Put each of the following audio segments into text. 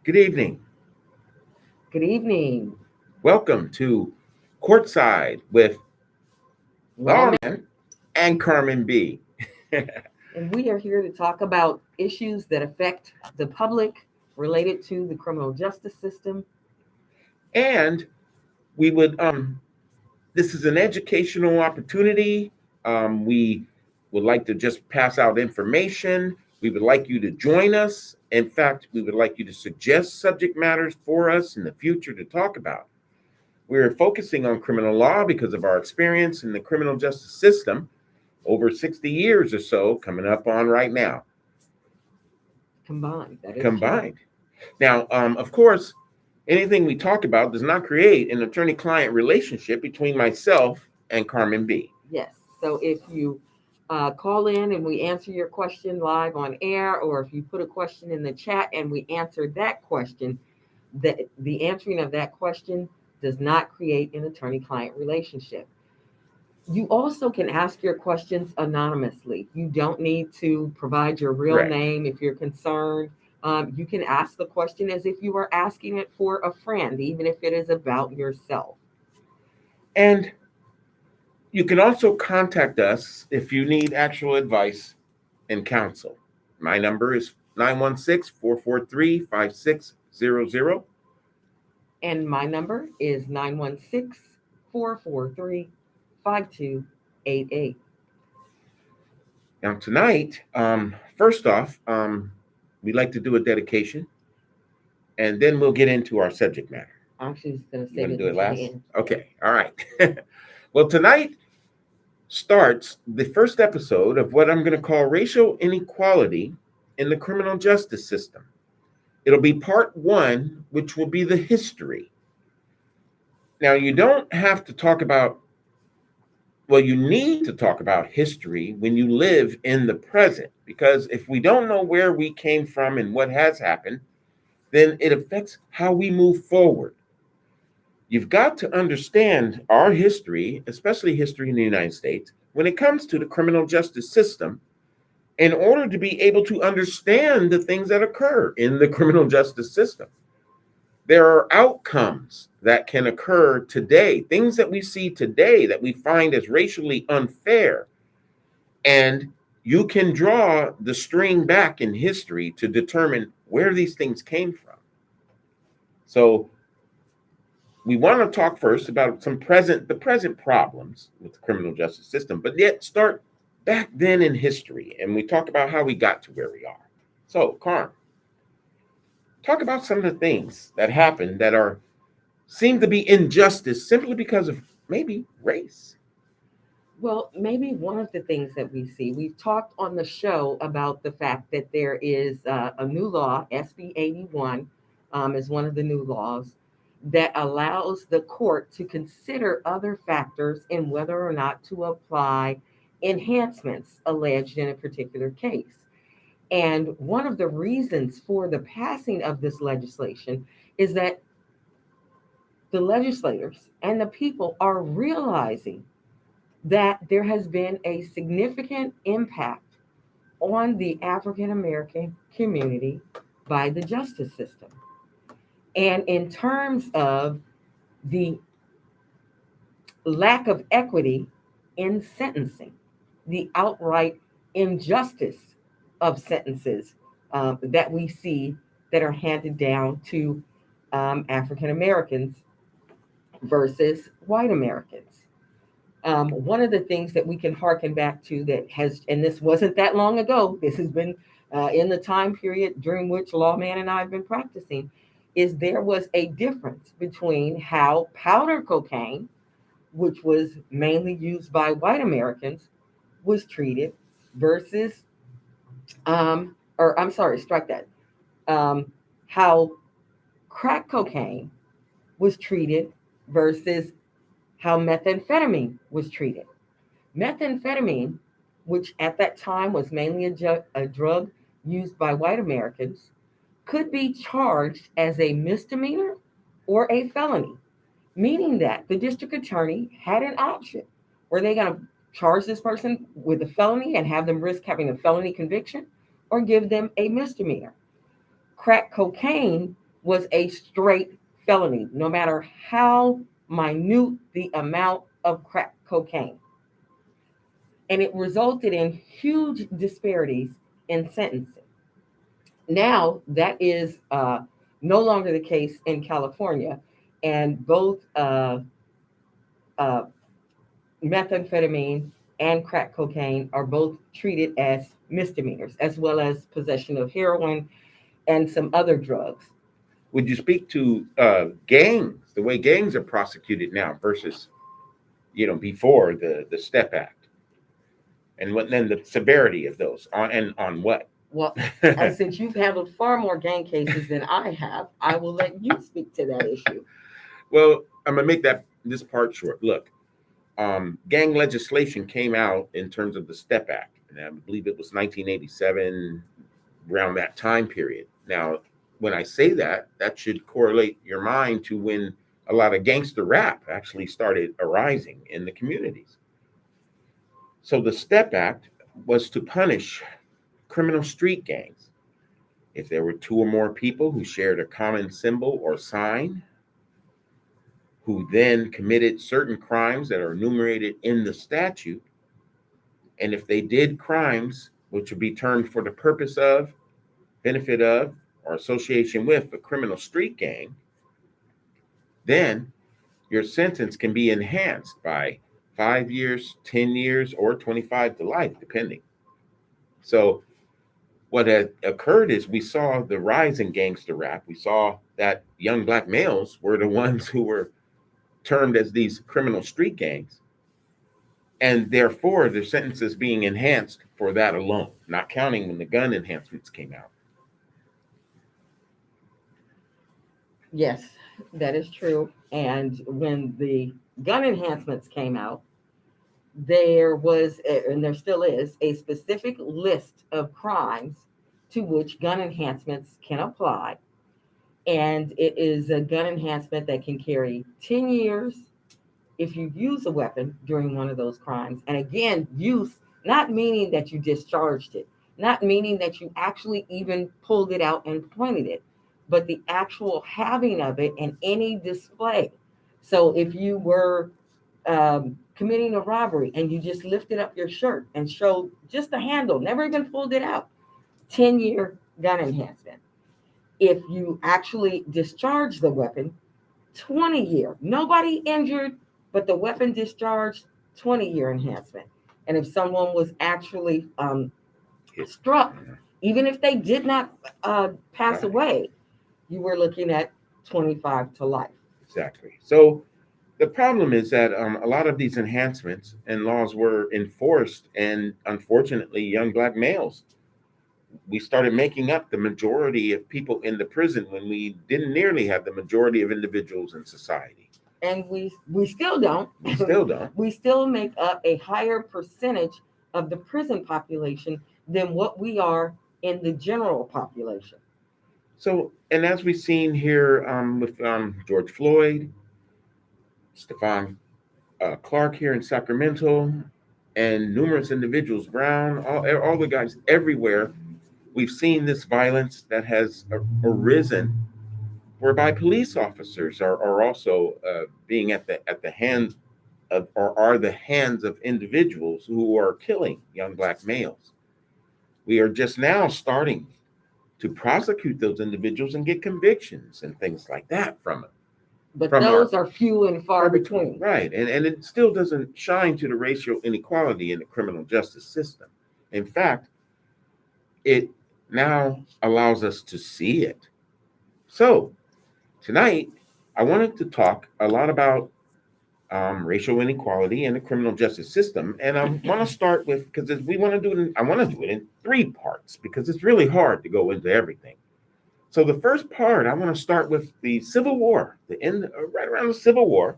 Good evening. Good evening, Welcome to Courtside with Lawman. Lawman and Carmen B. And we are here to talk about issues that affect the public related to the criminal justice system. And we would this is an educational opportunity. We would like to just pass out information. We would like you to join us. In fact, we would like you to suggest subject matters for us in the future to talk about. We're focusing on criminal law because of our experience in the criminal justice system over 60 years or so coming up on right now. Combined, that is true. Combined. Now, of course, anything we talk about does not create an attorney-client relationship between myself and Carmen B. Yes. So if you call in and we answer your question live on air, or if you put a question in the chat and we answer that question, the answering of that question does not create an attorney-client relationship. You also can ask your questions anonymously. You don't need to provide your real Correct. name if you're concerned. You can ask the question as if you were asking it for a friend, even if it is about yourself. And you can also contact us if you need actual advice and counsel. My number is 916-443-5600. And my number is 916-443-5288. Now, tonight, first off, we'd like to do a dedication, and then we'll get into our subject matter. I'm actually going to You save want it to do it until last? the end. Okay, all right. Well, tonight starts the first episode of what I'm going to call racial inequality in the criminal justice system. It'll be part one, which will be the history. Now, you don't have to talk about, well, you need to talk about history when you live in the present, because if we don't know where we came from and what has happened, then it affects how we move forward. You've got to understand our history, especially history in the United States, when it comes to the criminal justice system, in order to be able to understand the things that occur in the criminal justice system. There are outcomes that can occur today, things that we see today that we find as racially unfair. And you can draw the string back in history to determine where these things came from. So we want to talk first about the present problems with the criminal justice system, but yet start back then in history, and we talk about how we got to where we are. So, Carm, talk about some of the things that happen that are seem to be injustice simply because of maybe race. Well, maybe one of the things that we see, we've talked on the show about the fact that there is a new law, SB 81 is one of the new laws that allows the court to consider other factors in whether or not to apply enhancements alleged in a particular case. And one of the reasons for the passing of this legislation is that the legislators and the people are realizing that there has been a significant impact on the African American community by the justice system. And in terms of the lack of equity in sentencing, the outright injustice of sentences that we see that are handed down to African Americans versus white Americans. One of the things that we can harken back to that has, and this wasn't that long ago, this has been in the time period during which Lawman and I have been practicing, is there was a difference between how powder cocaine, which was mainly used by white Americans, was treated versus, or I'm sorry, strike that, how crack cocaine was treated versus how methamphetamine was treated. Methamphetamine, which at that time was mainly a drug used by white Americans, could be charged as a misdemeanor or a felony, meaning that the district attorney had an option. Were they going to charge this person with a felony and have them risk having a felony conviction or give them a misdemeanor? Crack cocaine was a straight felony, no matter how minute the amount of crack cocaine. And it resulted in huge disparities in sentencing. Now, that is no longer the case in California, and both uh, methamphetamine and crack cocaine are both treated as misdemeanors, as well as possession of heroin and some other drugs. Would you speak to gangs, the way gangs are prosecuted now versus before the Step Act, and what then the severity of those on what? Well, since you've handled far more gang cases than I have, I will let you speak to that issue. Well, I'm gonna make this part short. Look, gang legislation came out in terms of the Step Act, and I believe it was 1987, around that time period. Now, when I say that, that should correlate your mind to when a lot of gangster rap actually started arising in the communities. So the Step Act was to punish criminal street gangs if there were two or more people who shared a common symbol or sign, who then committed certain crimes that are enumerated in the statute. And if they did crimes which would be termed for the purpose of, benefit of, or association with a criminal street gang, then your sentence can be enhanced by 5 years, 10 years, or 25 to life, depending. So, what had occurred is we saw the rise in gangster rap. We saw that young black males were the ones who were termed as these criminal street gangs. And therefore, their sentences being enhanced for that alone, not counting when the gun enhancements came out. Yes, that is true. And when the gun enhancements came out, there was, and there still is, a specific list of crimes to which gun enhancements can apply. And it is a gun enhancement that can carry 10 years if you use a weapon during one of those crimes. And again, use, not meaning that you discharged it, not meaning that you actually even pulled it out and pointed it, but the actual having of it in any display. So if you were committing a robbery and you just lifted up your shirt and showed just the handle, never even pulled it out, 10-year gun enhancement. If you actually discharge the weapon, 20-year. Nobody injured, but the weapon discharged, 20-year enhancement. And if someone was actually struck, even if they did not pass away, you were looking at 25 to life. Exactly. So the problem is that a lot of these enhancements and laws were enforced, and unfortunately, young black males, we started making up the majority of people in the prison when we didn't nearly have the majority of individuals in society. And we still don't. We still don't. We still make up a higher percentage of the prison population than what we are in the general population. So, and as we've seen here with George Floyd, Stephon Clark here in Sacramento, and numerous individuals, Brown, all the guys everywhere, we've seen this violence that has arisen, whereby police officers are also being at the hands of, or are the hands of individuals who are killing young black males. We are just now starting to prosecute those individuals and get convictions and things like that from it. But those are few and far between. Right. And it still doesn't shine to the racial inequality in the criminal justice system. In fact, it now allows us to see it. So tonight, I wanted to talk a lot about racial inequality in the criminal justice system. And I want to start with, because we want to do it, I want to do it in 3 parts because it's really hard to go into everything. So the first part, I want to start with the Civil War, the end, right around the Civil War,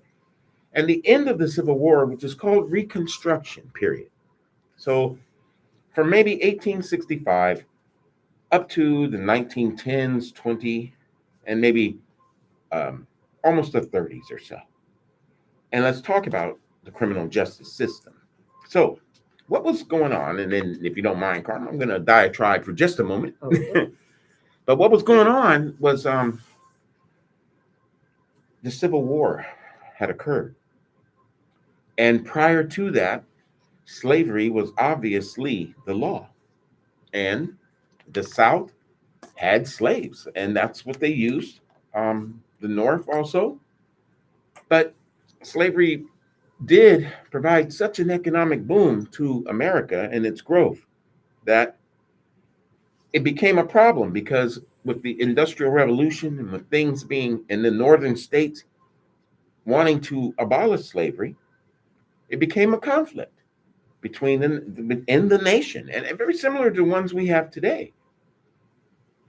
and the end of the Civil War, which is called Reconstruction period. So from maybe 1865 up to the 1910s, 20, and maybe almost the 30s or so. And let's talk about the criminal justice system. So what was going on? And then if you don't mind, Carmen, I'm going to diatribe for just a moment. Okay. But what was going on was the Civil War had occurred. And prior to that, slavery was obviously the law. And the South had slaves, and that's what they used. The North also. But slavery did provide such an economic boom to America and its growth that it became a problem because with the Industrial Revolution and with things being in the northern states wanting to abolish slavery, it became a conflict between in the nation and very similar to ones we have today.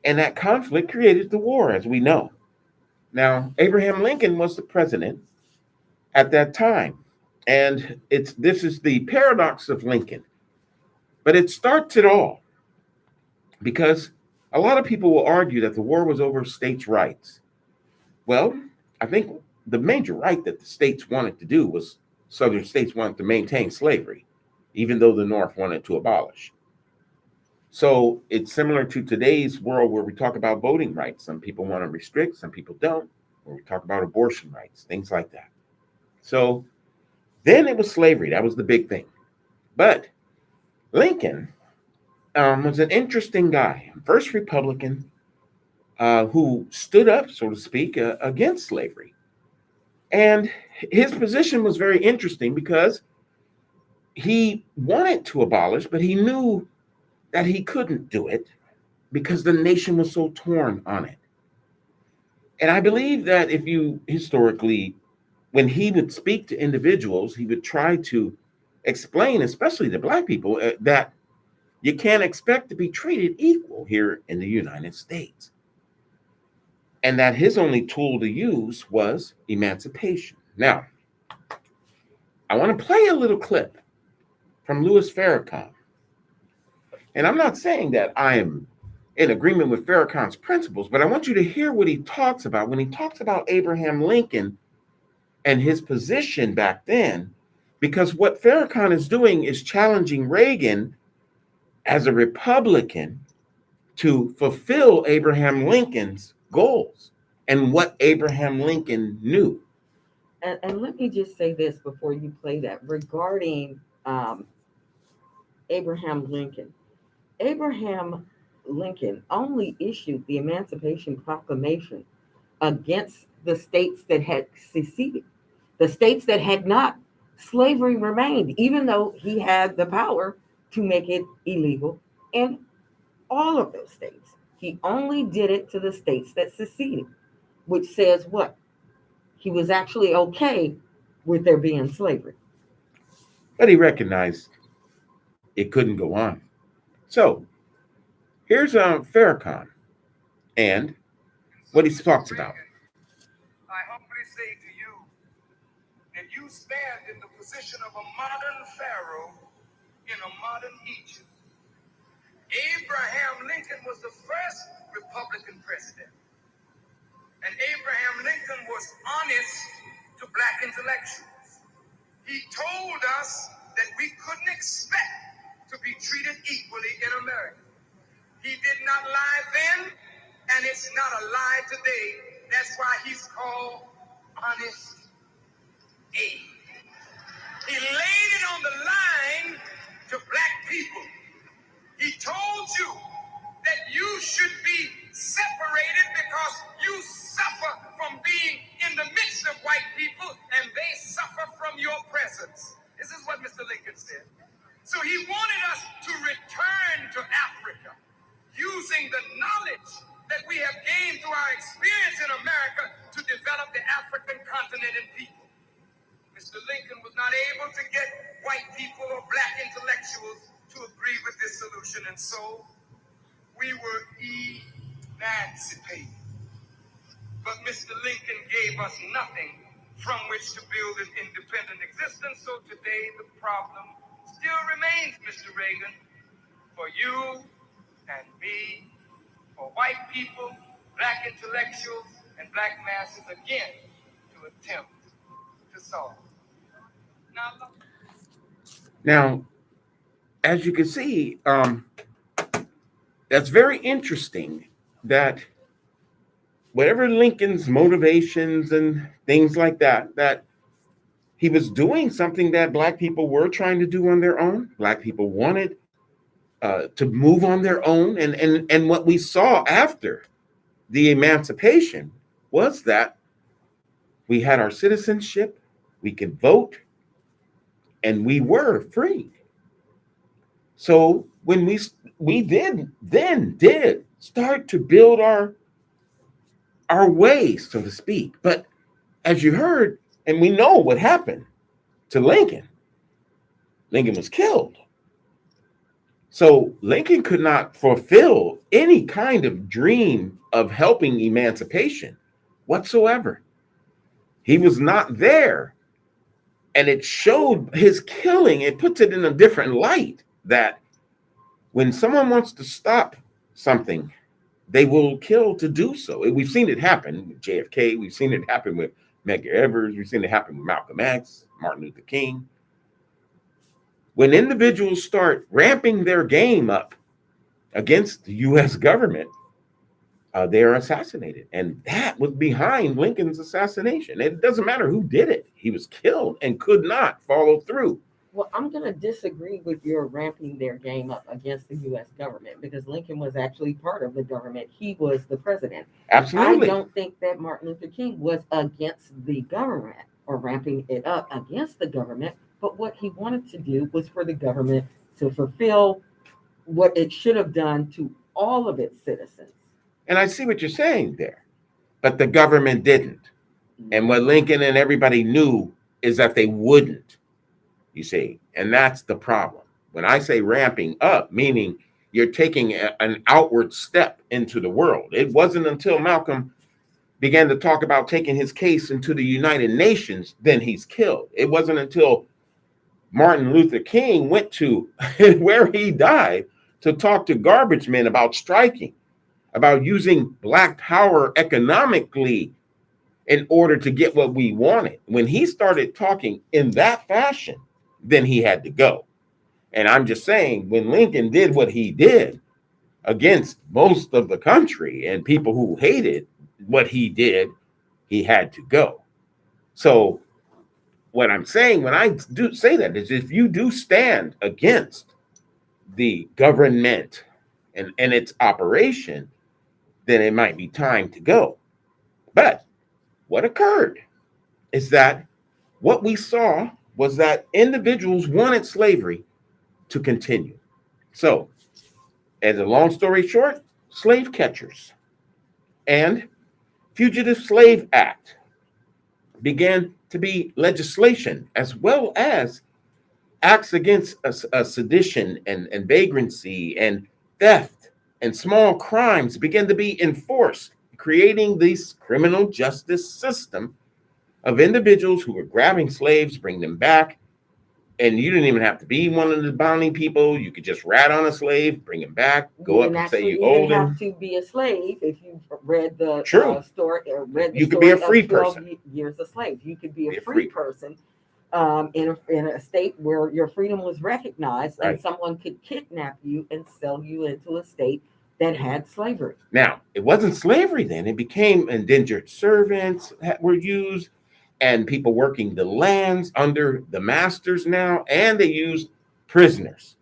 And that conflict created the war, as we know. Now, Abraham Lincoln was the president at that time. And this is the paradox of Lincoln. But it starts it all because a lot of people will argue that the war was over states' rights. Well, I think the major right that the states wanted to do was southern states wanted to maintain slavery, even though the North wanted to abolish. So it's similar to today's world where we talk about voting rights. Some people want to restrict, some people don't. Or we talk about abortion rights, things like that. So then it was slavery. That was the big thing. But Lincoln was an interesting guy, first Republican who stood up, so to speak, against slavery. And his position was very interesting because he wanted to abolish, but he knew that he couldn't do it because the nation was so torn on it. And I believe that if you historically, when he would speak to individuals, he would try to explain, especially to Black people, that you can't expect to be treated equal here in the United States. And that his only tool to use was emancipation. Now, I want to play a little clip from Louis Farrakhan. And I'm not saying that I am in agreement with Farrakhan's principles, but I want you to hear what he talks about when he talks about Abraham Lincoln and his position back then, because what Farrakhan is doing is challenging Reagan as a Republican to fulfill Abraham Lincoln's goals and what Abraham Lincoln knew. And let me just say this before you play that regarding Abraham Lincoln. Abraham Lincoln only issued the Emancipation Proclamation against the states that had seceded. The states that had not, slavery remained, even though he had the power to make it illegal in all of those states. He only did it to the states that seceded, which says what? He was actually okay with there being slavery. But he recognized it couldn't go on. So here's Farrakhan and what he talks about. I humbly say to you that you stand in the position of a modern Pharaoh in a modern Egypt. Abraham Lincoln was the first Republican president. And Abraham Lincoln was honest to Black intellectuals. He told us that we couldn't expect to be treated equally in America. He did not lie then, and it's not a lie today. That's why he's called Honest Abe. He laid it on the line to Black people. He told you that you should be separated because you suffer from being in the midst of white people and they suffer from your presence. This is what Mr. Lincoln said. So he wanted us to return to Africa using the knowledge that we have gained through our experience in America to develop the African continent and people. Mr. Lincoln was not able to get white people or Black intellectuals to agree with this solution, and so we were emancipated. But Mr. Lincoln gave us nothing from which to build an independent existence, so today the problem still remains, Mr. Reagan, for you and me, for white people, Black intellectuals, and Black masses again to attempt to solve. Now, as you can see, that's very interesting that whatever Lincoln's motivations and things like that, that he was doing something that Black people were trying to do on their own. Black people wanted to move on their own. And what we saw after the emancipation was that we had our citizenship, we could vote, and we were free. So when we did start to build our way, so to speak. But as you heard, and we know what happened to Lincoln, Lincoln was killed. So Lincoln could not fulfill any kind of dream of helping emancipation whatsoever. He was not there. And it showed his killing. It puts it in a different light that when someone wants to stop something, they will kill to do so. We've seen it happen with JFK. We've seen it happen with Medgar Evers. We've seen it happen with Malcolm X, Martin Luther King. When individuals start ramping their game up against the U.S. government, they are assassinated. And that was behind Lincoln's assassination. It doesn't matter who did it. He was killed and could not follow through. Well, I'm going to disagree with your ramping their game up against the U.S. government, because Lincoln was actually part of the government. He was the president. Absolutely. I don't think that Martin Luther King was against the government or ramping it up against the government. But what he wanted to do was for the government to fulfill what it should have done to all of its citizens. And I see what you're saying there. But the government didn't. And what Lincoln and everybody knew is that they wouldn't. You see, and that's the problem. When I say ramping up, meaning you're taking an outward step into the world. It wasn't until Malcolm began to talk about taking his case into the United Nations, then he's killed. It wasn't until Martin Luther King went to where he died to talk to garbage men about striking, about using Black power economically in order to get what we wanted. When he started talking in that fashion, then he had to go. And I'm just saying, when Lincoln did what he did against most of the country and people who hated what he did, he had to go. So what I'm saying when I do say that is, if you do stand against the government and its operation, then it might be time to go. But what occurred is that what we saw was that individuals wanted slavery to continue. So, as a long story short, slave catchers and Fugitive Slave Act began to be legislation, as well as acts against sedition and vagrancy and theft and small crimes began to be enforced, creating this criminal justice system of individuals who were grabbing slaves, bring them back, and you didn't even have to be one of the bounty people. You could just rat on a slave, bring him back, go up and say you owed him. You have to be a slave if you read the story. You could be a free person. Years a slave. You could be a free person in a state where your freedom was recognized, right, and someone could kidnap you and sell you into a state that had slavery. Now, it wasn't slavery then. It became indentured servants that were used, and people working the lands under the masters now, and they used prisoners,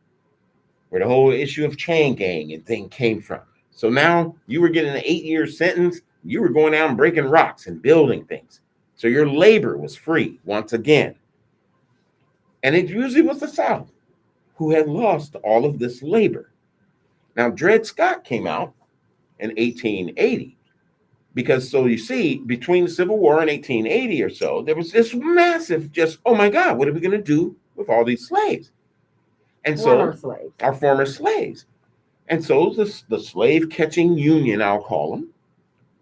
where the whole issue of chain gang and thing came from. So now you were getting an 8-year sentence. You were going out and breaking rocks and building things. So your labor was free once again. And it usually was the South who had lost all of this labor. Now, Dred Scott came out in 1880. Because, so you see, between the Civil War and 1880 or so, there was this massive oh my God, what are we going to do with all these slaves? And our former slaves. And so the slave catching union, I'll call them,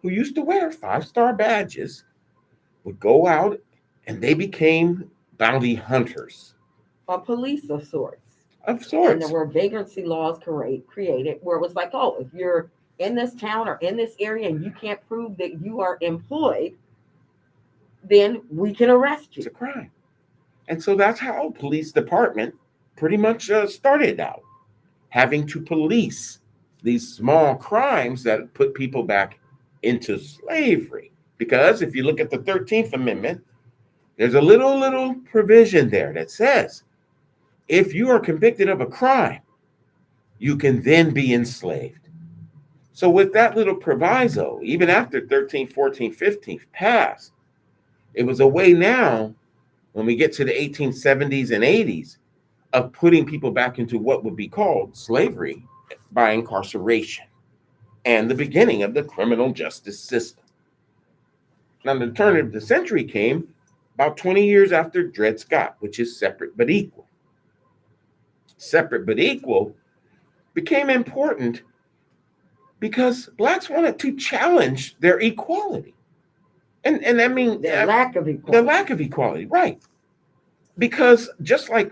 who used to wear 5-star badges, would go out and they became bounty hunters. A police of sorts. Of sorts. And there were vagrancy laws created where it was like, oh, if you're in this town or in this area and you can't prove that you are employed, then we can arrest you. It's a crime. And so that's how police department pretty much started out, having to police these small crimes that put people back into slavery. Because if you look at the 13th Amendment, there's a little provision there that says if you are convicted of a crime, you can then be enslaved. So with that little proviso, even after 13th, 14th, 15th passed, it was a way now, when we get to the 1870s and 80s, of putting people back into what would be called slavery by incarceration and the beginning of the criminal justice system. Now, the turn of the century came about 20 years after Dred Scott, which is separate but equal. Separate but equal became important because blacks wanted to challenge their equality. And I mean, The lack of equality. the lack of equality, right? Because just like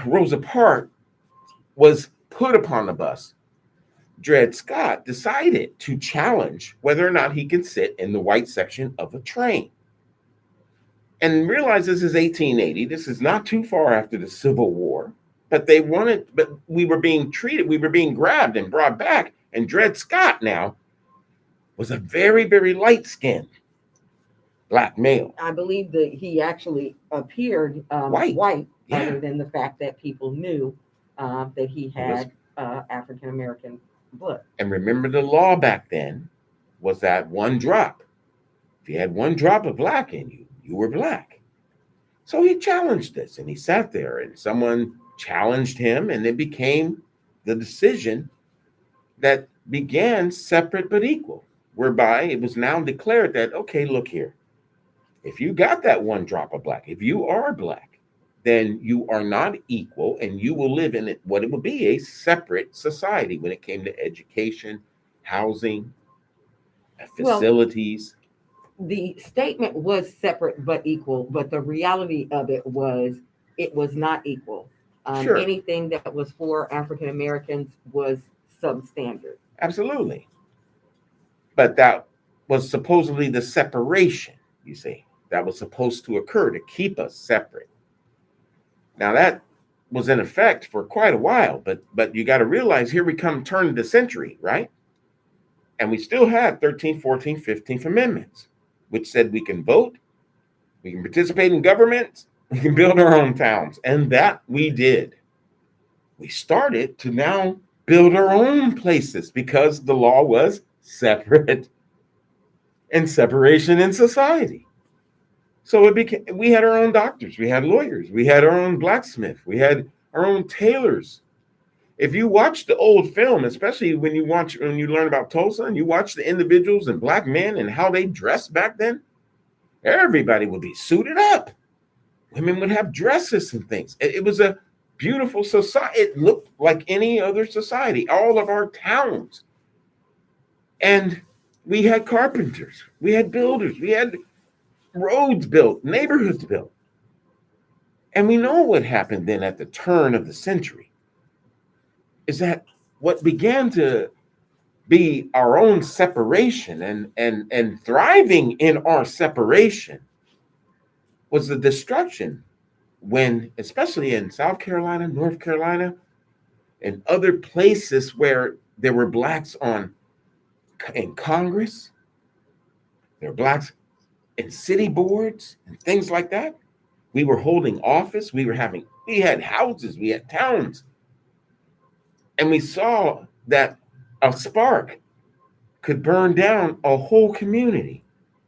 Rosa Parks was put upon the bus, Dred Scott decided to challenge whether or not he can sit in the white section of a train. And realize this is 1880. This is not too far after the Civil War. But we were being grabbed and brought back. And Dred Scott now was a very, very light-skinned black male. I believe that he actually appeared white, Yeah. other than the fact that people knew that he had African American blood. And remember, the law back then was that one drop. If you had one drop of black in you, you were black. So he challenged this, and he sat there, and someone challenged him, and it became the decision that began separate but equal, whereby it was now declared that, okay, look here, if you got that one drop of black, if you are black, then you are not equal, and you will live in what it would be a separate society when it came to education, housing, facilities. The statement was separate but equal, but the reality of it was not equal. Sure. Anything that was for African Americans was substandard. Absolutely. But that was supposedly the separation, you see, that was supposed to occur to keep us separate. Now that was in effect for quite a while, but you got to realize here we come turn of the century, right? And we still had 13th, 14th, 15th Amendments, which said we can vote, we can participate in government, we can build our own towns. And that we did. We started to now build our own places because the law was separate and separation in society. So it became, we had our own doctors, we had lawyers, we had our own blacksmith, we had our own tailors. If you watch the old film, especially when you learn about Tulsa and you watch the individuals and black men and how they dressed back then, everybody would be suited up. Women would have dresses and things. It was a beautiful society. It looked like any other society, all of our towns. And we had carpenters, we had builders, we had roads built, neighborhoods built. And we know what happened then at the turn of the century is that what began to be our own separation and thriving in our separation was the destruction when, especially in South Carolina, North Carolina, and other places where there were blacks in Congress, there were blacks in city boards and things like that. We were holding office. We had houses, we had towns. And we saw that a spark could burn down a whole community,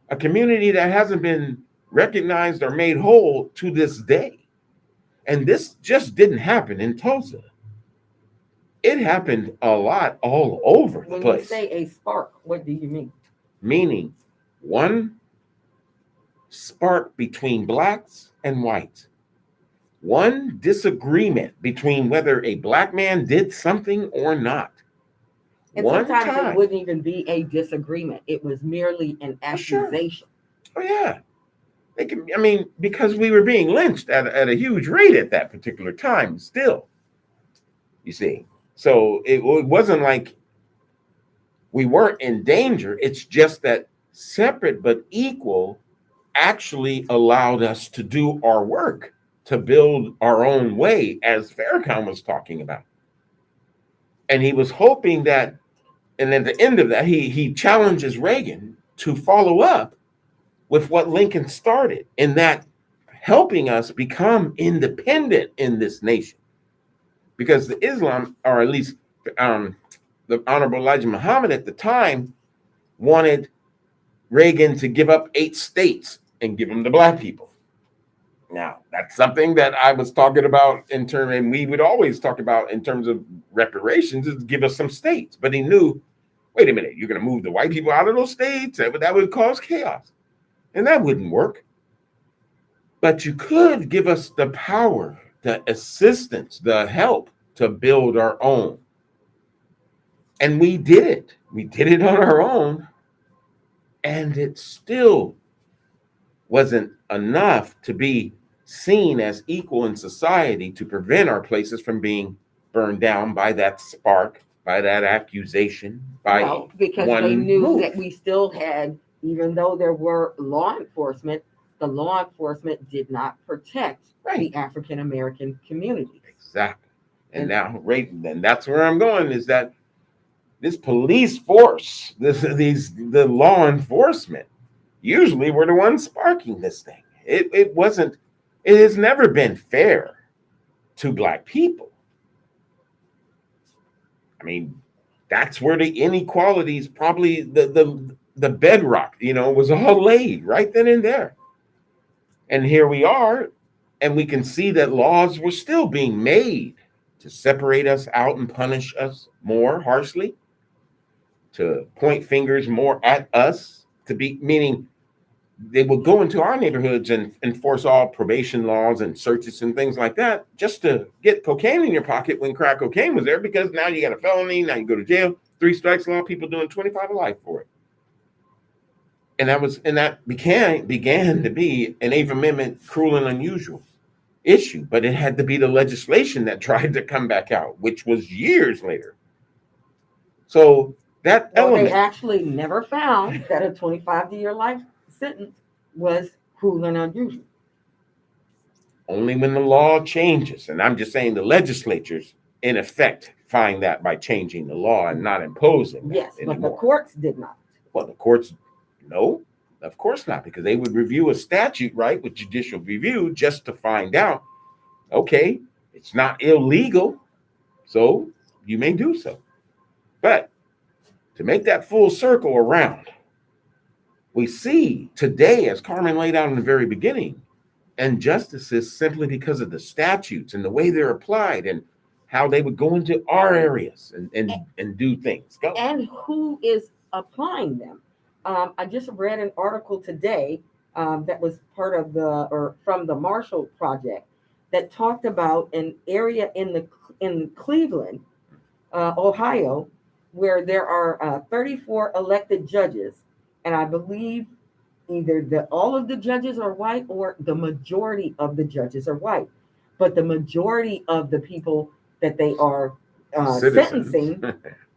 a community that hasn't been recognized or made whole to this day. And this just didn't happen in Tulsa. It happened a lot all over the place. When you say a spark, what do you mean? Meaning one spark between blacks and whites. One disagreement between whether a black man did something or not. And sometimes it wouldn't even be a disagreement. It was merely an accusation. Sure. Oh, yeah. Because we were being lynched at a huge rate at that particular time still, you see. So it wasn't like we weren't in danger. It's just that separate but equal actually allowed us to do our work, to build our own way, as Farrakhan was talking about. And he was hoping that And at the end of that, he challenges Reagan to follow up with what Lincoln started, in that helping us become independent in this nation. Because the Islam, or at least the Honorable Elijah Muhammad at the time, wanted Reagan to give up 8 states and give them to black people. Now, that's something that I was talking about in terms, and we would always talk about in terms of reparations, is give us some states. But he knew, wait a minute, you're going to move the white people out of those states? That would cause chaos. And that wouldn't work. But you could give us the power, the assistance, the help to build our own. And we did it. We did it on our own. And it still wasn't enough to be seen as equal in society to prevent our places from being burned down by that spark, by that accusation, by because one they knew move. that we still had, even though there were law enforcement, the law enforcement did not protect the African American community. Exactly. And now, and that's where I'm going, is that this police force, the law enforcement, usually were the ones sparking this thing. It has never been fair to black people. I mean, that's where the inequalities, probably the bedrock, was all laid right then and there. And here we are, and we can see that laws were still being made to separate us out and punish us more harshly, to point fingers more at us, meaning they would go into our neighborhoods and enforce all probation laws and searches and things like that, just to get cocaine in your pocket when crack cocaine was there, because now you got a felony, now you go to jail, 3 strikes law, people doing 25 to life for it. And that began to be an 8th Amendment cruel and unusual issue, but it had to be the legislation that tried to come back out, which was years later. So that element, they actually never found that a 25-year life sentence was cruel and unusual. Only when the law changes. And I'm just saying the legislatures, in effect, find that by changing the law and not imposing that anymore. But the courts did not. Well, the courts, no, of course not, because they would review a statute, right, with judicial review, just to find out, okay, it's not illegal, so you may do so. But to make that full circle around, we see today, as Carmen laid out in the very beginning, injustices simply because of the statutes and the way they're applied and how they would go into our areas and do things. Go. And who is applying them? I just read an article today that was part of from the Marshall Project that talked about an area in Cleveland, Ohio, where there are 34 elected judges, and I believe either all of the judges are white or the majority of the judges are white, but the majority of the people that they are sentencing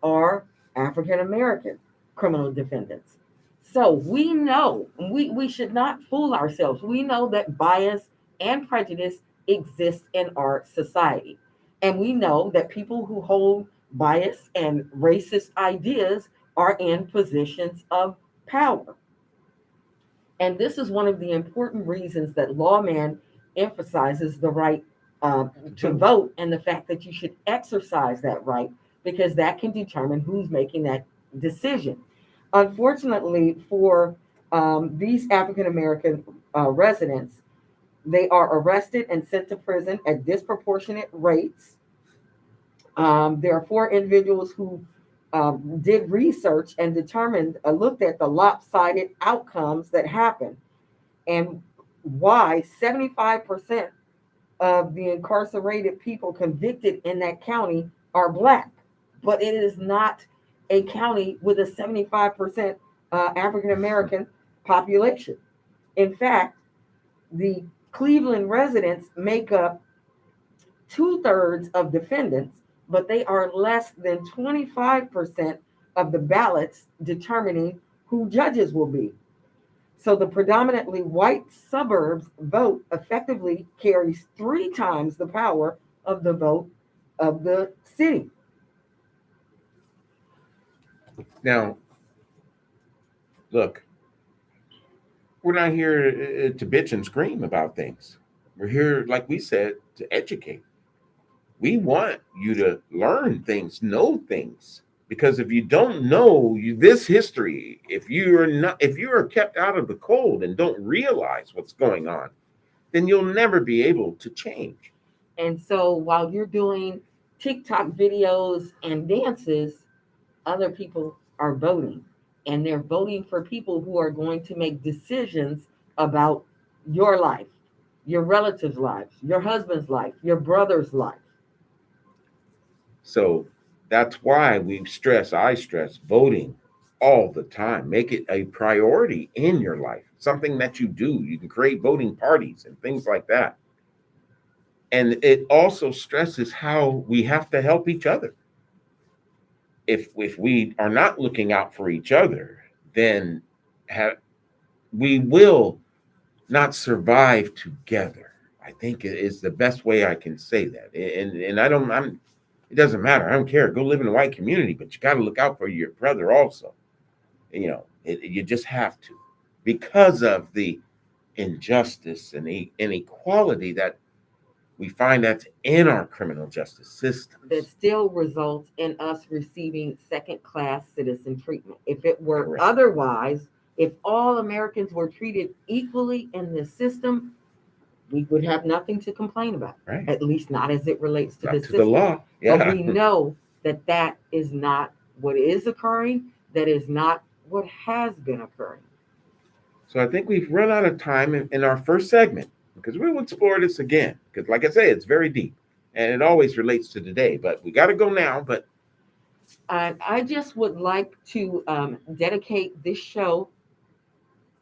are African American criminal defendants. So we know, we should not fool ourselves. We know that bias and prejudice exist in our society. And we know that people who hold bias and racist ideas are in positions of power. And this is one of the important reasons that Lawman emphasizes the right to vote, and the fact that you should exercise that right, because that can determine who's making that decision. Unfortunately, for these African American residents, they are arrested and sent to prison at disproportionate rates. There are 4 individuals who did research and looked at the lopsided outcomes that happen, and why 75% of the incarcerated people convicted in that county are Black. But it is not a county with a 75% African American population. In fact, the Cleveland residents make up 2/3 of defendants, but they are less than 25% of the ballots determining who judges will be. So the predominantly white suburbs vote effectively carries 3 times the power of the vote of the city. Now, look, we're not here to bitch and scream about things. We're here, like we said, to educate. We want you to learn things, know things. Because if you don't know this history, if you are kept out of the cold and don't realize what's going on, then you'll never be able to change. And so while you're doing TikTok videos and dances, other people are voting. And they're voting for people who are going to make decisions about your life, your relatives' lives, your husband's life, your brother's life. So that's why I stress voting all the time. Make it a priority in your life, something that you do. You can create voting parties and things like that. And it also stresses how we have to help each other. If we are not looking out for each other, then we will not survive together. I think it is the best way I can say that. And I don't I'm it doesn't matter. I don't care. Go live in a white community, but you got to look out for your brother also. You just have to, because of the injustice and the inequality that we find that's in our criminal justice system. That still results in us receiving second class citizen treatment. If it were Correct. otherwise, if all Americans were treated equally in this system, we would have nothing to complain about, Right. at least not as it relates to Not the to system. the law. Yeah. But we know that that is not what is occurring. That is not what has been occurring. So I think we've run out of time in our first segment, because we will explore this again. Because, like I say, it's very deep and it always relates to today. But we got to go now. But I just would like to dedicate this show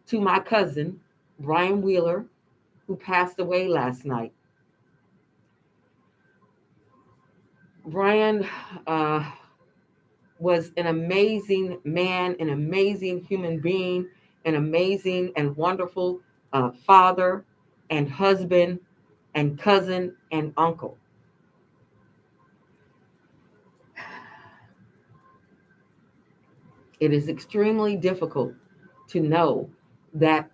to my cousin, Brian Wheeler, who passed away last night. Brian was an amazing man, an amazing human being, an amazing and wonderful father and husband and cousin and uncle. It is extremely difficult to know that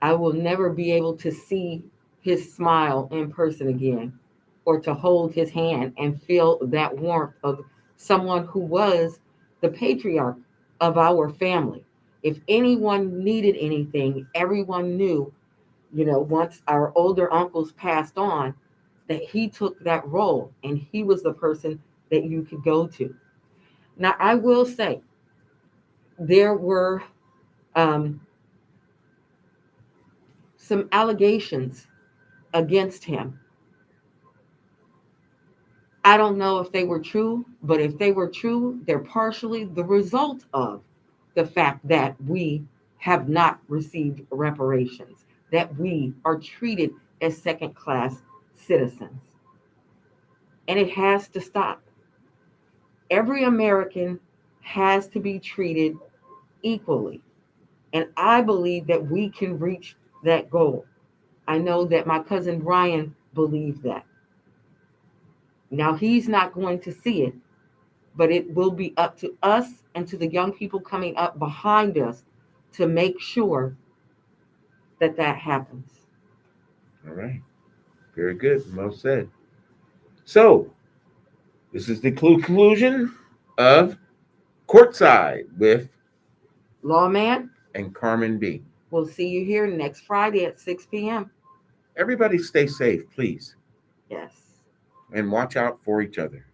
I will never be able to see his smile in person again, or to hold his hand and feel that warmth of someone who was the patriarch of our family. If anyone needed anything, everyone knew, once our older uncles passed on, that he took that role and he was the person that you could go to. Now, I will say, there were um, some allegations against him. I don't know if they were true, but if they were true, they're partially the result of the fact that we have not received reparations, that we are treated as second class citizens. And it has to stop. Every American has to be treated equally. And I believe that we can reach that goal. I know that my cousin Brian believed that. Now, he's not going to see it, but it will be up to us and to the young people coming up behind us to make sure that that happens. all right, very good, well said. So this is the conclusion of Courtside with Lawman, and Carmen B. we'll see you here next Friday at 6 p.m. Everybody stay safe, please, Yes. and watch out for each other.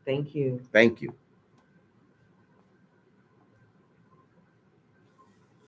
Thank you. Thank you.